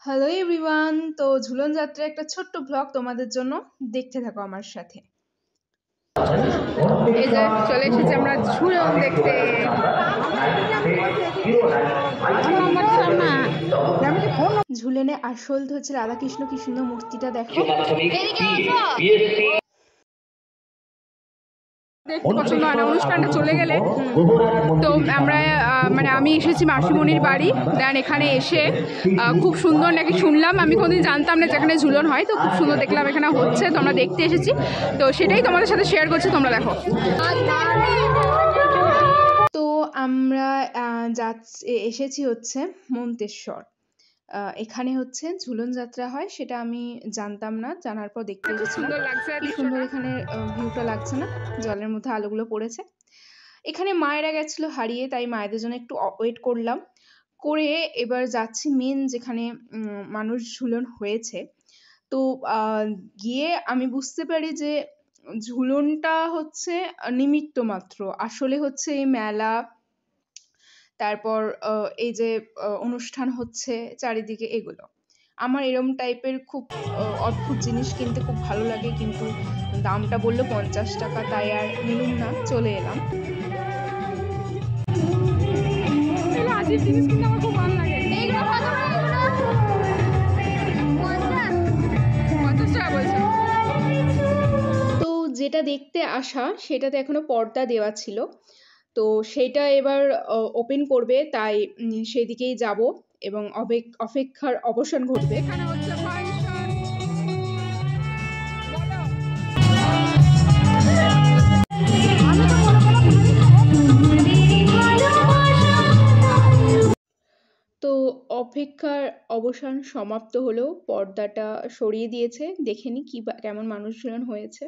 Hello everyone, তো ঝুলন যাত্রার একটা ছোট্ট ব্লগ তোমাদের জন্য। দেখতে থাকো আমার সাথে। এই যে চলে এসেছি আমরা ঝুলন দেখতে। ঝুলনে আসল হচ্ছে রাধাকৃষ্ণ কি সুন্দর মূর্তিটা দেখো। দেখতে পছন্দ হয় না, অনুষ্ঠানটা চলে গেলে তো আমরা মানে আমি এসেছি মাসিমণির বাড়ি। দেন এখানে এসে খুব সুন্দর নাকি শুনলাম, আমি কোনোদিন জানতাম না যেখানে ঝুলন হয়, তো খুব সুন্দর দেখলাম এখানে হচ্ছে, তো আমরা দেখতে এসেছি, তো সেটাই তোমাদের সাথে শেয়ার করছি, তোমরা দেখো। তো আমরা এসেছি হচ্ছে মন্তেশ্বর। এখানে হচ্ছে ঝুলন যাত্রা হয়, সেটা আমি জানতাম না, জানার পর দেখতে এসেছিলাম। কি সুন্দর এখানে ভিউটা লাগছে না, জলের মধ্যে আলোগুলো পড়েছে। এখানে মায়েরা গেছিল হারিয়ে, তাই মায়েদের জন্য একটু ওয়েট করলাম, করে এবার যাচ্ছি মেন যেখানে মানুষ ঝুলন হয়েছে। তো গিয়ে আমি বুঝতে পারি যে ঝুলনটা হচ্ছে নিমিত্ত মাত্র, আসলে হচ্ছে এই মেলা, তারপর এই যে অনুষ্ঠান হচ্ছে চারিদিকে, এগুলো আমার এরম টাইপের খুব অদ্ভুত জিনিস কিনতে খুব ভালো লাগে, কিন্তু দামটা বললো 50 টাকা, তাই আর নিলুম না, চলে এলাম। জিনিস কিনতে আমার খুব ভালো লাগে। তো যেটা দেখতে আসা সেটাতে এখনো পর্দা দেওয়া ছিল, তো সেটা এবার ওপেন করবে, তাই সেদিকেই যাব এবং অপেক্ষার অবসান ঘটবে। তো অপেক্ষার অবসান সমাপ্ত হলেও পর্দাটা সরিয়ে দিয়েছে, দেখেনি কি কেমন মানুষজন হয়েছে।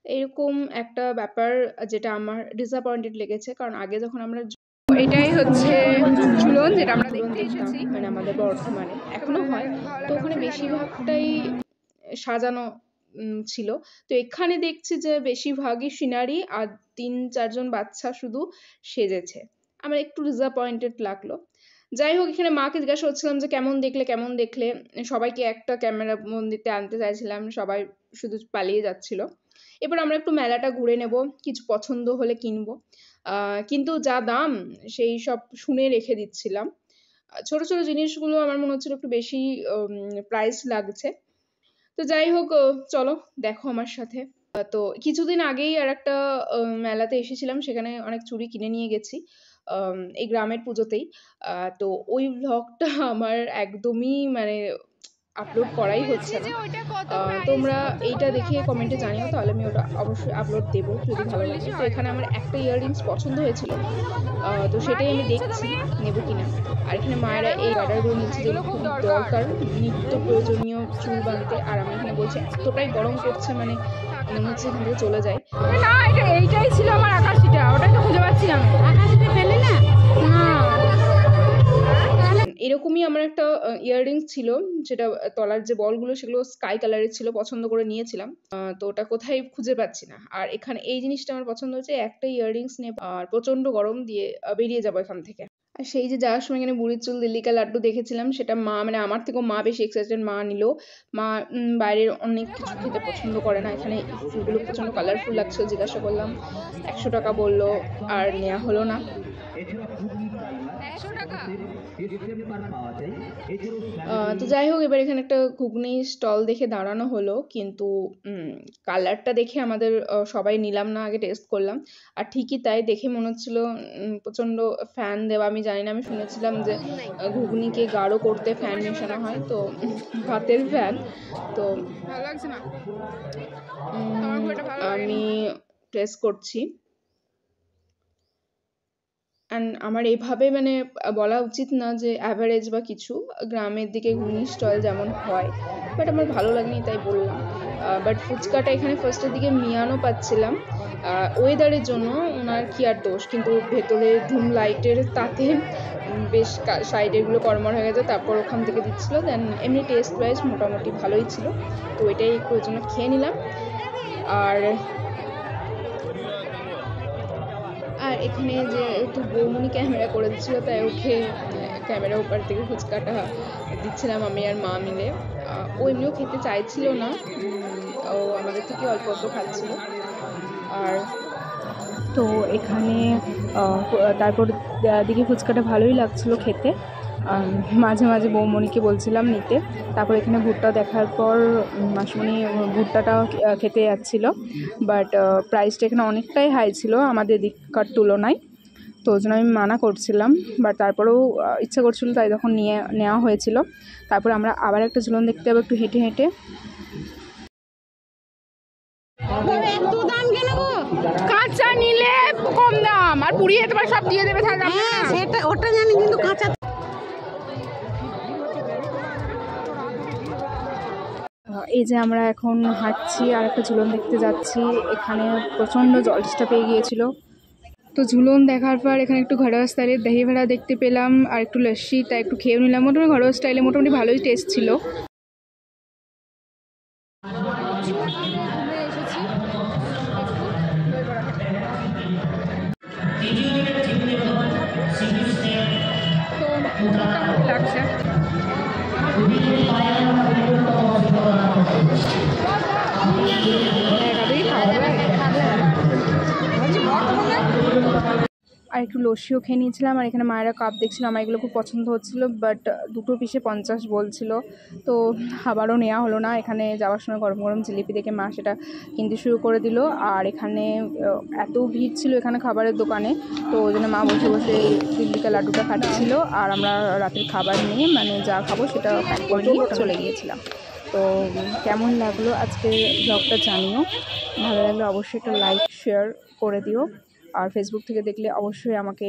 এরকম একটা ব্যাপার যেটা আমার ডিসঅ্যাপয়েন্টেড লেগেছে, কারণ আগে যখন আমরা, এটাই হচ্ছে ঝুলন যেটা আমরা দেখতে এসেছি, মানে আমাদের বর্ধমানে এখনো হয়, তো ওখানে বেশিরভাগটাই সাজানো ছিল। তো এখানে দেখছি যে বেশিরভাগই সিনারি, আর 3-4 জন বাচ্চা শুধু সেজেছে। আমার একটু ডিসঅ্যাপয়েন্টেড লাগলো। যাই হোক, এখানে মাকে জিজ্ঞাসা করছিলাম যে কেমন দেখলে, সবাইকে একটা ক্যামেরা বন্দিতে আনতে চাইছিলাম, সবাই শুধু পালিয়ে যাচ্ছিল। এবার আমরা একটু মেলাটা ঘুরে নেব, কিছু পছন্দ হলে কিনবো, কিন্তু যা দাম সেই সব শুনে রেখে দিচ্ছিলাম। ছোট ছোট জিনিসগুলো আমার মনে হচ্ছিল একটু বেশি প্রাইস লাগছে। তো যাই হোক, চলো দেখো আমার সাথে। তো কিছুদিন আগেই আর একটা মেলাতে এসেছিলাম, সেখানে অনেক চুড়ি কিনে নিয়ে গেছি এই গ্রামের পুজোতেই। তো ওই ভ্লগটা আমার একদমই মানে আপলোড করাই হচ্ছে না। তোমরা এইটা দেখে কমেন্টে জানিও, তাহলে আমি ওটা অবশ্যই আপলোড দেবো যদি ভালো লাগে। তো এখানে আমার একটা ইয়াররিংস পছন্দ হয়েছিল, তো সেটাই আমি দেখছি নেবো কিনা। আর এখানে মায়েরা এই গার্ডারগুলো নিচ্ছে, যেগুলো খুব দরকার নিত্য প্রয়োজনীয় চুল বাঁধতে। আর আমি এখানে বলছি এতটাই গরম করছে, মানে মনে হচ্ছে এখান থেকে চলে যায়। না, এইটাই ছিল আমার আকাশিটা, ওটাই তো খুঁজে পাচ্ছি না। আকাশিটা পেলে না? এরকমই আমার একটা ইয়াররিংস ছিল, যেটা তলার যে বলগুলো সেগুলো স্কাই কালারের ছিল, পছন্দ করে নিয়েছিলাম, তো ওটা কোথায় খুঁজে পাচ্ছি না। আর এখানে এই জিনিসটা আমার পছন্দ হয়েছে, একটা ইয়াররিংস নিয়ে আর প্রচন্ড গরম দিয়ে বেরিয়ে যাবো এখান থেকে। আর সেই যে যাওয়ার সময় এখানে বুড়ির চুল দিল্লিকা লাড্ডু দেখেছিলাম, সেটা মা, মানে আমার থেকেও মা বেশি এক্সাইটেড, মা নিল। মা বাইরের অনেক কিছু খেতে পছন্দ করে না, এখানে ফুলগুলো প্রচন্ড কালারফুল লাগছে, জিজ্ঞাসা করলাম, 100 টাকা বললো, আর নেওয়া হলো না। তো যাই হোক, এবার এখানে একটা ঘুগনি স্টল দেখে দাঁড়ানো হলো, কিন্তু কালারটা দেখে আমাদের সবাই নিলাম না, আগে টেস্ট করলাম। আর ঠিকই তাই, দেখে মনে হচ্ছিল প্রচন্ড ফ্যান দেওয়া। আমি জানি না, আমি শুনেছিলাম যে ঘুগনিকে গাঢ় করতে ফ্যান মেশানো হয়, তো ভাতের ফ্যান। তো ভালো লাগছে না, আমি টেস্ট করছি। অ্যান্ড আমার এইভাবে মানে বলা উচিত না যে অ্যাভারেজ বা কিছু, গ্রামের দিকে ঘুগনি স্টল যেমন হয়, বাট আমার ভালো লাগেনি তাই বললাম। বাট ফুচকাটা এখানে ফার্স্টের দিকে মিয়ানো পাচ্ছিলাম, ওয়েদারের জন্য ওনার কি আর দোষ, কিন্তু ভেতরে ধুম লাইটের তাতে বেশ সাইডেরগুলো কর্মর হয়ে গেছে, তারপর ওখান থেকে দিচ্ছিল। দেন এমনি টেস্ট ওয়াইজ মোটামুটি ভালোই ছিল, তো এটাই একটু ওই জন্য খেয়ে নিলাম। আর এখানে যেহেতু বৌমনি ক্যামেরা করে দিচ্ছিলো, তাই ওকে ক্যামেরা ওপার থেকে ফুচকাটা দিচ্ছিলাম আমি আর মা মিলে। ও এমনিও খেতে চাইছিল না, ও আমাদের থেকে অল্প অল্প খাচ্ছিল। আর তো এখানে তারপর দিকে ফুচকাটা ভালোই লাগছিলো খেতে। মাঝে মাঝে বৌমনিকে বলছিলাম নিতে। তারপর এখানে ভুট্টা দেখার পর মাসিমণি ভুট্টাটাও খেতে যাচ্ছিলো, বাট প্রাইসটা এখানে অনেকটাই হাই ছিল আমাদের দিককার তুলনায়, তো ওই জন্য আমি মানা করছিলাম। বাট তারপরেও ইচ্ছা করছিলো, তাই তখন নেওয়া হয়েছিল। তারপর আমরা আবার একটা ঝুলন দেখতে যাবো একটু হেঁটে হেঁটে। কাঁচা নিলে কম দাম, আর পুড়িয়ে তোমার সব দিয়ে দেবে, সেটা ওটা জানি, কিন্তু কাঁচা। এই যে আমরা এখন হাঁটছি আর একটা ঝুলন দেখতে যাচ্ছি। এখানে প্রচণ্ড জলটা পেয়ে গিয়েছিল, তো ঝুলন দেখার পর এখানে একটু ঘরোয়া স্টাইলের দহি ভেড়া দেখতে পেলাম আর একটু লস্যি, তাই একটু খেয়ে নিলাম। মোটামুটি ঘরোয়া স্টাইলে মোটামুটি ভালোই টেস্ট ছিল। লাগছে আর একটু লস্যিও খেয়ে নিয়েছিলাম। আর এখানে মায়েরা কাপ দেখছিল, আমার এগুলো খুব পছন্দ হচ্ছিলো, বাট দুটো পিসে 50 বলছিল, তো আবারও নেওয়া হলো না। এখানে যাওয়ার সময় গরম গরম জিলিপি দেখে মা সেটা কিনতে শুরু করে দিল। আর এখানে এত ভিড় ছিল এখানে খাবারের দোকানে, তো ওই জন্য মা বসে বসে দিল্লিকা লাড্ডুটা খাচ্ছিল, আর আমরা রাতের খাবার নিয়ে মানে যা খাবো সেটা প্যাক করে নিয়ে চলে গিয়েছিলাম। তো কেমন লাগলো আজকের ব্লগটা জানিও, ভালো লাগলে অবশ্যই একটা লাইক শেয়ার করে দিও। আর ফেসবুক থেকে দেখলে অবশ্যই আমাকে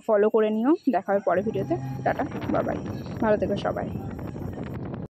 ফলো করে নিও। দেখা হবে পরের ভিডিওতে। টাটা, বাই বাই, ভালো থেকো সবাই।